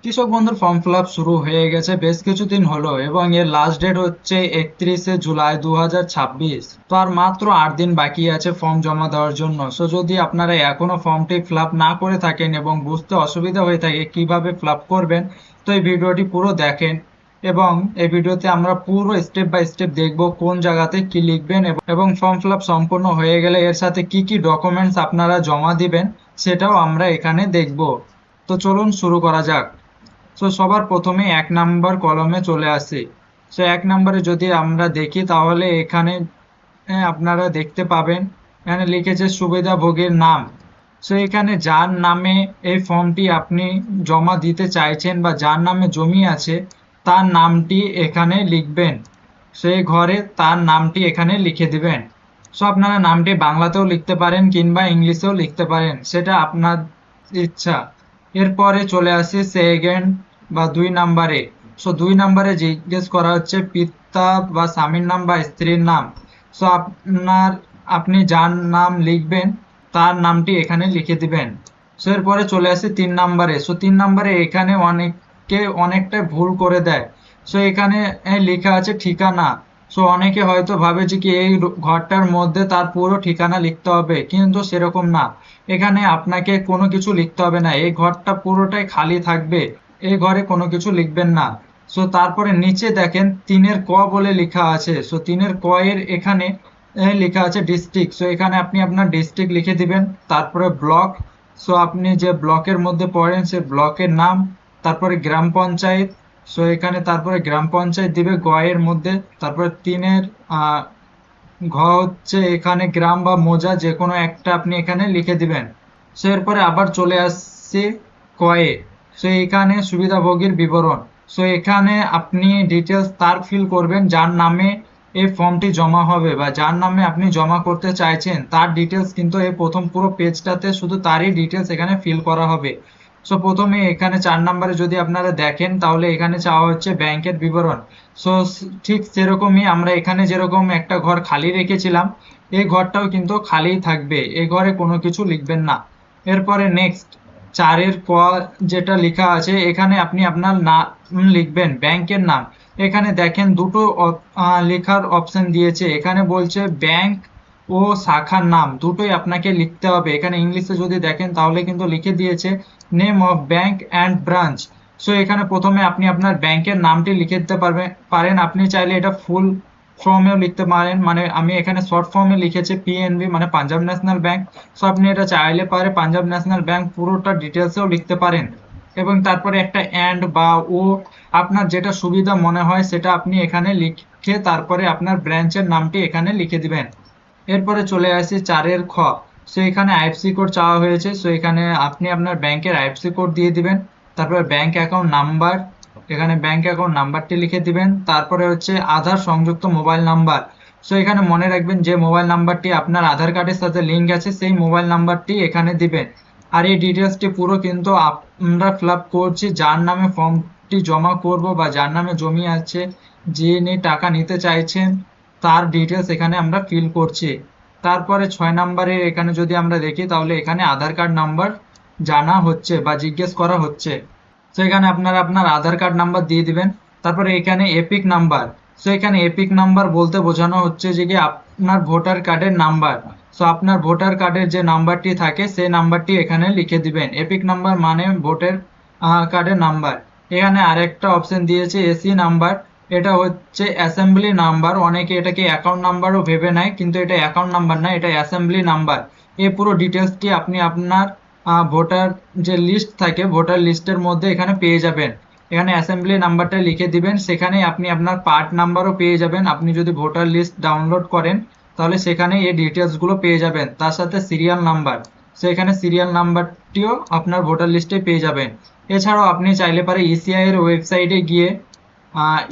কৃষক বন্ধুর form fill up শুরু হয়ে গেছে বেশ কিছুদিন হলো এবং এর লাস্ট ডেট হচ্ছে 31শে জুলাই 2026। তো আর মাত্র 8 দিন বাকি আছে ফর্ম জমা দেওয়ার জন্য। সো যদি আপনারা এখনো ফর্মটি ফিল আপ না করে থাকেন এবং বুঝতে অসুবিধা হয়ে থাকে কিভাবে ফিল আপ করবেন, তো এই ভিডিওটি পুরো দেখেন। এবং এই ভিডিওতে আমরা পুরো স্টেপ বাই স্টেপ দেখব কোন জায়গাতে কি লিখবেন এবং ফর্ম ফিল আপ সম্পূর্ণ হয়ে গেলে এর সাথে কি কি ডকুমেন্টস আপনারা জমা দিবেন সেটাও আমরা এখানে দেখব। তো চলুন শুরু করা যাক। সো সবার প্রথমে 1 নাম্বার কলমে চলে আসি। সো 1 নাম্বারে যদি আমরা দেখি তাহলে এখানে আপনারা দেখতে পাবেন এখানে লিখেছে সুবিধাভোগীর নাম। সো এখানে যার নামে এই ফর্মটি আপনি জমা দিতে চাইছেন বা যার নামে জমি আছে তার নামটি এখানে লিখবেন। সেই ঘরে তার নামটি এখানে লিখে দিবেন। সো আপনারা নামটি বাংলাতেও লিখতে পারেন কিংবা ইংলিশেও লিখতে পারেন, সেটা আপনার ইচ্ছা। এরপরে চলে আসি সেকেন্ড বা 2 নাম্বারে। সো 2 নাম্বারে জিজ্ঞেস করা হচ্ছে পিতা বা স্বামীর নাম বা স্ত্রীর নাম। সো আপনি যার নাম লিখবেন তার নামটি এখানে লিখে দিবেন। সো এরপরে চলে আসি 3 নাম্বারে। সো 3 নাম্বারে এখানে অনেকে অনেকটা ভুল করে দেয়। সো এখানে লেখা আছে ঠিকানা। সো অনেকে হয়তো ভাবে যে কি এই ঘরটার মধ্যে তার পুরো ঠিকানা লিখতে হবে, কিন্তু সেরকম না। এখানে আপনাকে কোনো কিছু লিখতে হবে না, এই ঘরটা পুরোটাই খালি থাকবে, এই ঘরে কোনো কিছু লিখবেন না। সো তারপরে নিচে দেখেন 3-এর ক বলে লেখা আছে। সো 3-এর ক এর এখানে লেখা আছে ডিস্ট্রিক্ট। সো এখানে আপনি আপনার ডিস্ট্রিক্ট লিখে দিবেন। তারপরে ব্লক। সো আপনি যে ব্লকের মধ্যে পড়েন সে ব্লকের নাম। তারপরে গ্রাম পঞ্চায়েত। সো এখানে তারপরে গ্রাম পঞ্চায়েত দিবে গ এর মধ্যে। তারপরে 3-এর ঘ হচ্ছে এখানে গ্রাম বা মৌজা যে কোনো একটা আপনি এখানে লিখে দিবেন। সো এরপরে আবার চলে আসছে কয়ে। সো এখানে সুবিধাভোগীর বিবরণ। সো এখানে আপনি ডিটেলস তার ফিল করবেন যার নামে এই ফর্মটি জমা হবে বা যার নামে আপনি জমা করতে চাইছেন তার ডিটেলস কিন্তু এই প্রথম পুরো পেজটাতে শুধু তারই ডিটেলস এখানে ফিল করা হবে। সো প্রথমে এখানে 4 নাম্বারে যদি আপনারা দেখেন তাহলে এখানে চাওয়া হচ্ছে ব্যাংকের বিবরণ। সো ঠিক সেরকমই আমরা এখানে যেরকম একটা ঘর খালি রেখেছিলাম এই ঘরটাও কিন্তু খালিই থাকবে, এই ঘরে কোনো কিছু লিখবেন না। এরপরে নেক্সট 4-এর ক যেটা লেখা আছে এখানে আপনি আপনার নাম লিখবেন, ব্যাংকের নাম। এখানে দেখেন দুটো লেখার অপশন দিয়েছে, এখানে বলছে ব্যাংক ও শাখার নাম দুটোই আপনাকে লিখতে হবে। এখানে ইংলিশে যদি দেখেন তাহলে কিন্তু লিখে দিয়েছে name of bank and branch. So এখানে প্রথমে আপনি আপনার ব্যাংকের নামটি লিখে দিতে পারেন। আপনি চাইলে এটা ফুল ফর্মেও লিখতে পারেন, মানে আমি এখানে শর্ট ফর্মে লিখেছি পিএনবি মানে পাঞ্জাব ন্যাশনাল ব্যাংক। সো আপনি এটা চাইলে পারে পাঞ্জাব ন্যাশনাল ব্যাংক পুরোটা ডিটেলসেও লিখতে পারেন। এবং তারপরে একটা অ্যান্ড বা ও আপনার যেটা সুবিধা মনে হয় সেটা আপনি এখানে লিখে তারপরে আপনার ব্রাঞ্চের নামটি এখানে লিখে দিবেন। এরপরে চলে আসি 4-এর খ। সো এখানে আইএফসি কোড চাওয়া হয়েছে। সো এখানে আপনি আপনার ব্যাংকের আইএফসি কোড দিয়ে দিবেন। তারপরে ব্যাংক অ্যাকাউন্ট নাম্বার, এখানে ব্যাংক অ্যাকাউন্ট নাম্বারটি লিখে দিবেন। তারপরে হচ্ছে আধার সংযুক্ত মোবাইল নাম্বার। সো এখানে মনে রাখবেন যে মোবাইল নাম্বারটি আপনার আধার কার্ডের সাথে লিঙ্ক আছে সেই মোবাইল নাম্বারটি এখানে দিবেন। আর এই ডিটেলসটি পুরো কিন্তু আমরা ফিল আপ করছি যার নামে ফর্মটি জমা করব বা যার নামে জমি আছে, যিনি টাকা নিতে চাইছেন তার ডিটেলস এখানে আমরা ফিল করছি। তারপরে 6 নাম্বারে এখানে যদি আমরা দেখি তাহলে এখানে আধার কার্ড নাম্বার জানা হচ্ছে বা জিজ্ঞেস করা হচ্ছে। সো এখানে আপনারা আপনার আধার কার্ড নাম্বার দিয়ে দিবেন। তারপরে এখানে এপিক নাম্বার। সো এখানে এপিক নাম্বার বলতে বোঝানো হচ্ছে যে কি আপনার ভোটার কার্ডের নাম্বার। সো আপনার ভোটার কার্ডের যে নাম্বারটি থাকে সেই নাম্বারটি এখানে লিখে দিবেন। এপিক নাম্বার মানে ভোটার কার্ডের নাম্বার। এখানে আরেকটা অপশন দিয়েছে এসি নাম্বার। এটা হচ্ছে অ্যাসেম্বলি নাম্বার, অনেকে এটাকে অ্যাকাউন্ট নাম্বারও ভেবে নেয় কিন্তু এটা অ্যাকাউন্ট নাম্বার না, এটা অ্যাসেম্বলি নাম্বার। এই পুরো ডিটেলসটি আপনি আপনার ভোটার যে লিস্ট থাকে ভোটার লিস্টের মধ্যে এখানে পেয়ে যাবেন। এখানে অ্যাসেম্বলি নাম্বারটা লিখে দিবেন, সেখানে আপনি আপনার পার্ট নাম্বারও পেয়ে যাবেন। আপনি যদি ভোটার লিস্ট ডাউনলোড করেন তাহলে সেখানে এই ডিটেলসগুলো পেয়ে যাবেন, তার সাথে সিরিয়াল নাম্বার। সো এখানে সিরিয়াল নাম্বারটিও আপনার ভোটার লিস্টে পেয়ে যাবেন। এছাড়াও আপনি চাইলে পারে ইসিআই এর ওয়েবসাইটে গিয়ে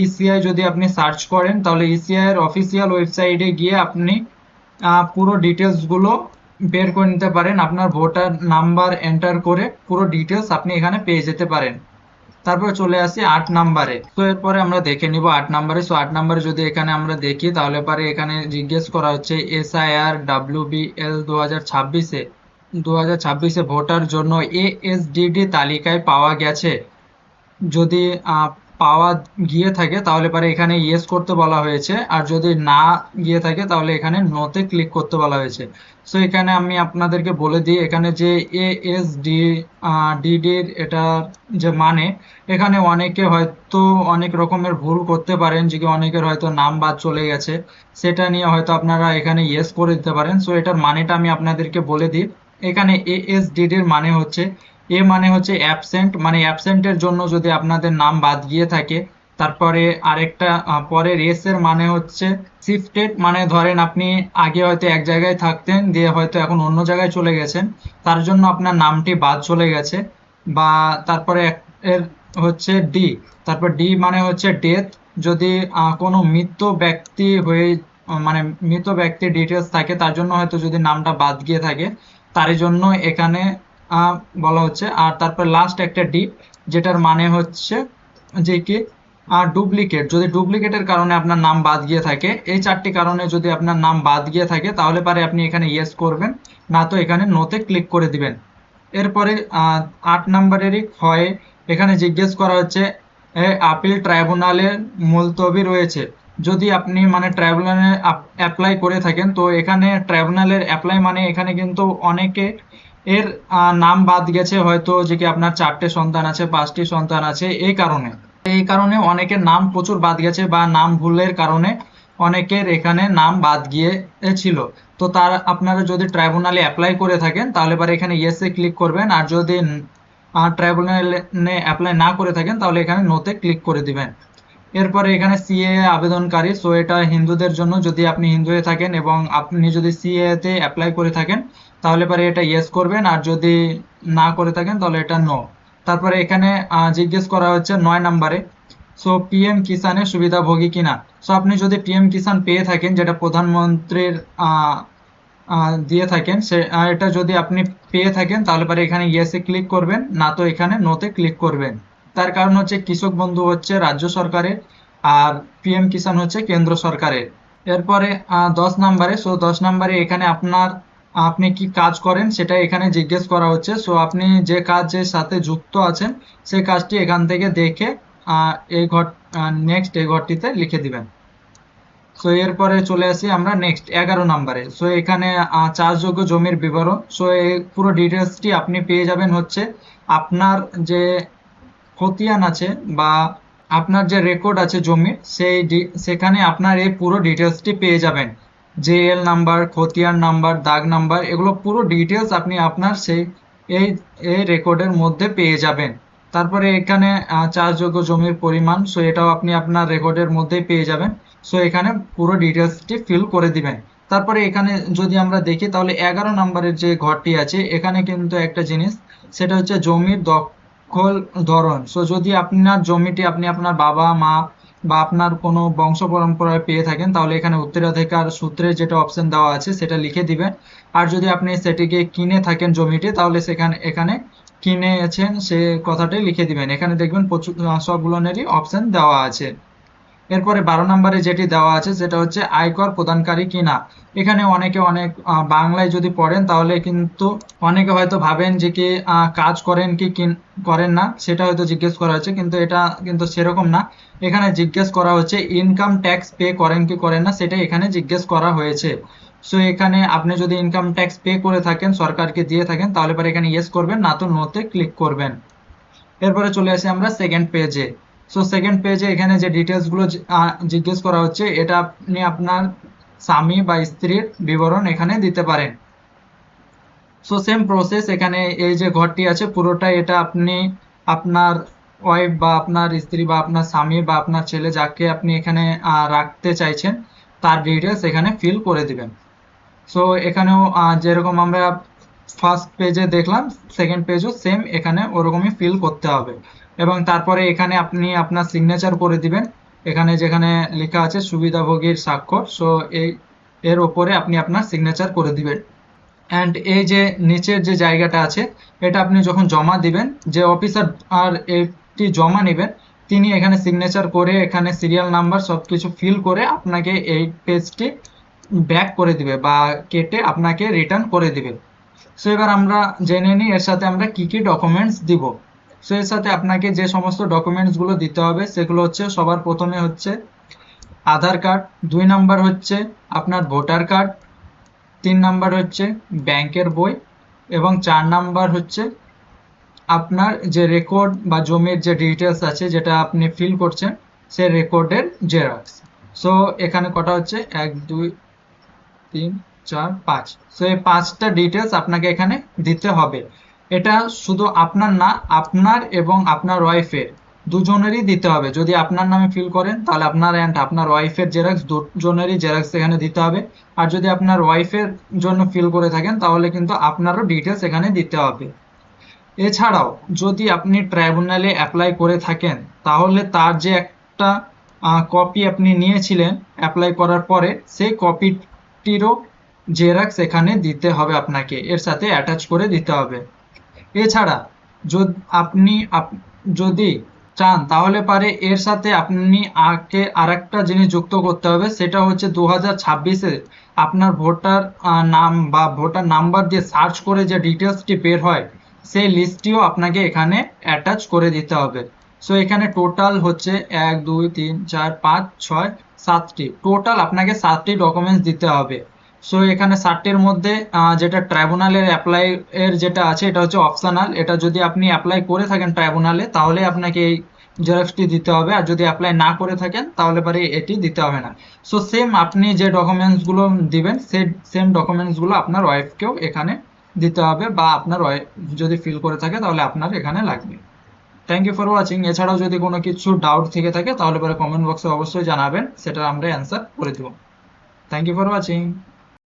ইসিআই যদি আপনি সার্চ করেন তাহলে ইসিআই এর অফিসিয়াল ওয়েবসাইটে গিয়ে আপনি পুরো ডিটেলসগুলো বের করে নিতে পারেন। আপনার ভোটার নাম্বার এন্টার করে পুরো ডিটেলস আপনি এখানে পেয়ে যেতে পারেন। তারপরে চলে আসি 8 নাম্বারে। তো এরপরে আমরা দেখে নিব 8 নাম্বারে। সো 8 নাম্বারে যদি এখানে আমরা দেখি তাহলে পারে এখানে জিজ্ঞেস করা হচ্ছে এসআইআর ডাব্লিউবিএল 2026-এ ভোটার জন্য এএসডিডি তালিকায় পাওয়া গেছে। যদি পাওয়া গিয়ে থাকে তাহলে পরে এখানে ইয়েস করতে বলা হয়েছে, আর যদি না গিয়ে থাকে তাহলে এখানে নোতে ক্লিক করতে বলা হয়েছে। সো এখানে আমি আপনাদেরকে বলে দিই, এখানে যে এএসডি ডিডির এটা যে মানে, এখানে অনেকে হয়তো অনেক রকমের ভুল করতে পারেন, যে কি অনেকের হয়তো নাম বাদ চলে গেছে, সেটা নিয়ে হয়তো আপনারা এখানে ইয়েস করে দিতে পারেন। সো এটার মানেটা আমি আপনাদেরকে বলে দিই। এখানে এএসডিডির মানে হচ্ছে, এ মানে হচ্ছে অ্যাবসেন্ট, মানে অ্যাবসেন্টের জন্য যদি আপনাদের নাম বাদ গিয়ে থাকে। তারপরে আরেকটা পরের এস এর মানে হচ্ছে শিফটেড, মানে ধরেন আপনি আগে হয়তো এক জায়গায় থাকতেন, দিয়ে হয়তো এখন অন্য জায়গায় চলে গেছেন, তার জন্য আপনার নামটি বাদ চলে গেছে। বা তারপরে এর হচ্ছে ডি, তারপর ডি মানে হচ্ছে ডেথ, যদি কোনো মৃত ব্যক্তি হয়ে মানে মৃত ব্যক্তির ডিটেলস থাকে, তার জন্য হয়তো যদি নামটা বাদ গিয়ে থাকে, তার জন্য এখানে বলা হচ্ছে। আর তারপর লাস্ট একটা ডি, যেটার মানে হচ্ছে যে কি ডুপ্লিকেট, যদি ডুপ্লিকেটের কারণে আপনার নাম বাদ গিয়ে থাকে, এই চারটি কারণে যদি আপনার নাম বাদ গিয়ে থাকে তাহলে পারে আপনি এখানে ইয়েস করবেন, না তো এখানে নোতে ক্লিক করে দিবেন। এরপরে ৮ নম্বরেরই ক্ষয়ে এখানে জিজ্ঞেস করা হচ্ছে আপিল ট্রাইব্যুনালের মুলতবি রয়েছে। যদি আপনি মানে ট্রাইব্যুনালে অ্যাপ্লাই করে থাকেন, তো এখানে ট্রাইব্যুনালের অ্যাপ্লাই মানে এখানে কিন্তু অনেকে এর নাম বাদ গেছে, হয়তো যে কি আপনার ৪টে সন্তান আছে, ৫টি সন্তান আছে, এই কারণে অনেকের নাম প্রচুর বাদ গেছে, বা নাম ভুলের কারণে অনেকের এখানে নাম বাদ গিয়েছিল। তো তার আপনারা যদি ট্রাইব্যুনালে অ্যাপ্লাই করে থাকেন তাহলে পরে এখানে ইয়েসে ক্লিক করবেন, আর যদি ট্রাইব্যুনালে অ্যাপ্লাই না করে থাকেন তাহলে এখানে নোতে ক্লিক করে দিবেন। এরপরে এখানে সিএএ আবেদনকারী, সো এটা হিন্দুদের জন্য, যদি আপনি হিন্দু হয়ে থাকেন এবং আপনি যদি সিএএ তে অ্যাপ্লাই করে থাকেন তাহলে পরে এটা ইয়েস করবেন, আর যদি না করে থাকেন তাহলে এটা নো। তারপরে এখানে জিজ্ঞেস করা হচ্ছে ৯ নম্বরে, সো পিএম কিষানের সুবিধাভোগী কিনা। সো আপনি যদি পিএম কিষান পেয়ে থাকেন, যেটা প্রধানমন্ত্রীর দিয়ে থাকেন, সে এটা যদি আপনি পেয়ে থাকেন তাহলে পরে এখানে ইয়েসে ক্লিক করবেন, না তো এখানে নোতে ক্লিক করবেন। তার কারণ হচ্ছে কৃষক বন্ধু হচ্ছে রাজ্য সরকারের, আর পিএম কিষান হচ্ছে কেন্দ্র সরকারের। এরপরে ১০ নম্বরে, সো ১০ নম্বরে এখানে আপনি কি কাজ করেন সেটা এখানে জিজ্ঞেস করা হচ্ছে। সো আপনি যে কাজের সাথে যুক্ত আছেন সেই কাজটি এখান থেকে দেখে এই ঘর নেক্সট এই ঘরটিতে লিখে দিবেন। সো এরপরে চলে আসি আমরা নেক্সট ১১ নম্বরে। সো এখানে চাষযোগ্য জমির বিবরণ। সো এই পুরো ডিটেলসটি আপনি পেয়ে যাবেন হচ্ছে আপনার যে খতিয়ান আছে, বা আপনার যে রেকর্ড আছে জমির, সেখানে আপনার এই পুরো ডিটেলসটি পেয়ে যাবেন। জেএল নাম্বার, খতিয়ান নাম্বার, দাগ নাম্বার, এগুলো পুরো ডিটেলস আপনি আপনার সেই এই এই রেকর্ডের মধ্যে পেয়ে যাবেন। তারপরে এখানে চাষযোগ্য জমির পরিমাণ, সো এটাও আপনি আপনার রেকর্ডের মধ্যেই পেয়ে যাবেন। সো এখানে পুরো ডিটেলসটি ফিল করে দিবেন। তারপরে এখানে যদি আমরা দেখি তাহলে ১১ নম্বরের যে ঘরটি আছে, এখানে কিন্তু একটা জিনিস, সেটা হচ্ছে জমির দখল ধরন। সো যদি আপনার জমিটি আপনি আপনার বাবা মা বা আপনার কোনো বংশ পরম্পরায় পেয়ে থাকেন তাহলে এখানে উত্তরাধিকার সূত্রে যেটা অপশন দেওয়া আছে সেটা লিখে দিবেন। আর যদি আপনি সেটিকে কিনে থাকেন জমিটি, তাহলে এখানে কিনেছেন সে কথাটাই লিখে দিবেন। এখানে দেখবেন প্রচুর সবগুলোনেরই অপশন দেওয়া আছে। এরপরে ১২ নম্বরে যেটি দেওয়া আছে সেটা হচ্ছে আয়কর প্রদানকারী কিনা। এখানে অনেকে অনেক বাংলায় যদি পড়েন তাহলে কিন্তু অনেকে হয়তো ভাবেন যে কি কাজ করেন কি করেন না, সেটা হয়তো জিজ্ঞেস করা হচ্ছে, কিন্তু এটা কিন্তু সেরকম না। এখানে জিজ্ঞেস করা হচ্ছে ইনকাম ট্যাক্স পে করেন কি করেন না, সেটা এখানে জিজ্ঞেস করা হয়েছে। সো এখানে আপনি যদি ইনকাম ট্যাক্স পে করে থাকেন, সরকারকে দিয়ে থাকেন, তাহলে পরে এখানে ইয়েস করবেন, না তো নোতে ক্লিক করবেন। এরপরে চলে আসি আমরা সেকেন্ড পেজে। সো সেকেন্ড পেজে এখানে যে ডিটেলস গুলো জিজ্ঞেস করা হচ্ছে, এটা আপনি আপনার স্বামী বা স্ত্রীর বিবরণ এখানে দিতে পারেন। সো সেম প্রসেস, এখানে এই যে ঘরটি আছে পুরোটাই এটা আপনি আপনার ওয়াইফ বা আপনার স্ত্রী বা আপনার স্বামী বা আপনার ছেলে, যাকে আপনি এখানে রাখতে চাইছেন, তার ডিটেলস এখানে ফিল করে দিবেন। সো এখানেও যেরকম আমরা ফার্স্ট পেজে দেখলাম, সেকেন্ড পেজও সেম এখানে ওরকমই ফিল করতে হবে। এবং তারপরে এখানে আপনি আপনার সিগনেচার করে দিবেন, এখানে যেখানে লেখা আছে সুবিধাভোগীর স্বাক্ষর, সো এর ওপরে আপনি আপনার সিগনেচার করে দিবেন। অ্যান্ড এই যে নিচের যে জায়গাটা আছে, এটা আপনি যখন জমা দিবেন, যে অফিসার আর এটি জমা নেবেন, তিনি এখানে সিগনেচার করে এখানে সিরিয়াল নাম্বার সবকিছু ফিল করে আপনাকে এই পেজটি ব্যাক করে দিবে বা কেটে আপনাকে রিটার্ন করে দিবে। সো এবার আমরা জেনে নিই এর সাথে আমরা কি কি ডকুমেন্টস দিব। সো এর সাথে আপনাকে যে সমস্ত ডকুমেন্টসগুলো দিতে হবে সেগুলো হচ্ছে সবার প্রথমে হচ্ছে আধার কার্ড, 2 নাম্বার হচ্ছে আপনার ভোটার কার্ড, 3 নাম্বার হচ্ছে ব্যাংকের বই এবং 4 নাম্বার হচ্ছে আপনার যে রেকর্ড বা জমির যে ডিটেলস আছে যেটা আপনি ফিল করছেন সেই রেকর্ডের জেরক্স। সো এখানে কটা হচ্ছে 1 2 3 4 5। সো এই 5টা ডিটেলস আপনাকে এখানে দিতে হবে। এটা শুধু আপনার না, আপনার এবং আপনার ওয়াইফের দুজনেরই দিতে হবে। যদি আপনার নামে ফিল করেন তাহলে আপনার অ্যান্ড আপনার ওয়াইফের জেরক্স দুজনেরই জেরক্স এখানে দিতে হবে। আর যদি আপনার ওয়াইফের জন্য ফিল করে থাকেন তাহলে কিন্তু আপনারও ডিটেলস এখানে দিতে হবে। এছাড়াও যদি আপনি ট্রাইব্যুনালে অ্যাপ্লাই করে থাকেন তাহলে তার যে একটা কপি আপনি নিয়েছিলেন অ্যাপ্লাই করার পরে সেই কপিটিরও জেরক্স এখানে দিতে হবে আপনাকে, এর সাথে অ্যাটাচ করে দিতে হবে। এছাড়া আপনি যদি চান তাহলে পারে এর সাথে আপনি আরেকটা জিনিস যুক্ত করতে হবে, সেটা হচ্ছে 2026-এ আপনার ভোটার নাম বা ভোটার নাম্বার দিয়ে সার্চ করে যে ডিটেলসটি বের হয় সেই লিস্টটিও আপনাকে এখানে অ্যাটাচ করে দিতে হবে। সো এখানে টোটাল হচ্ছে 1 2 3 4 5 6 7টি, টোটাল আপনাকে 7টি ডকুমেন্টস দিতে হবে। সো এখানে 7টির মধ্যে যেটা ট্রাইব্যুনালের অ্যাপ্লাই এর যেটা আছে এটা হচ্ছে অপশনাল। এটা যদি আপনি অ্যাপ্লাই করে থাকেন ট্রাইব্যুনালে তাহলে আপনাকে এই জেরক্সটি দিতে হবে, আর যদি অ্যাপ্লাই না করে থাকেন তাহলে পরে এটি দিতে হবে না। সো সেম আপনি যে ডকুমেন্টসগুলো দিবেন সেই সেম ডকুমেন্টসগুলো আপনার ওয়াইফকেও এখানে দিতে হবে, বা আপনার ওয়াইফ যদি ফিল করে থাকে তাহলে আপনার এখানে লাগবে। Thank you for watching. এছাড়াও যদি কোনো কিছু ডাউট থেকে থাকে তাহলে পরে কমেন্ট বক্সে অবশ্যই জানাবেন, সেটা আমরা অ্যান্সার করে দেবো। Thank you for watching.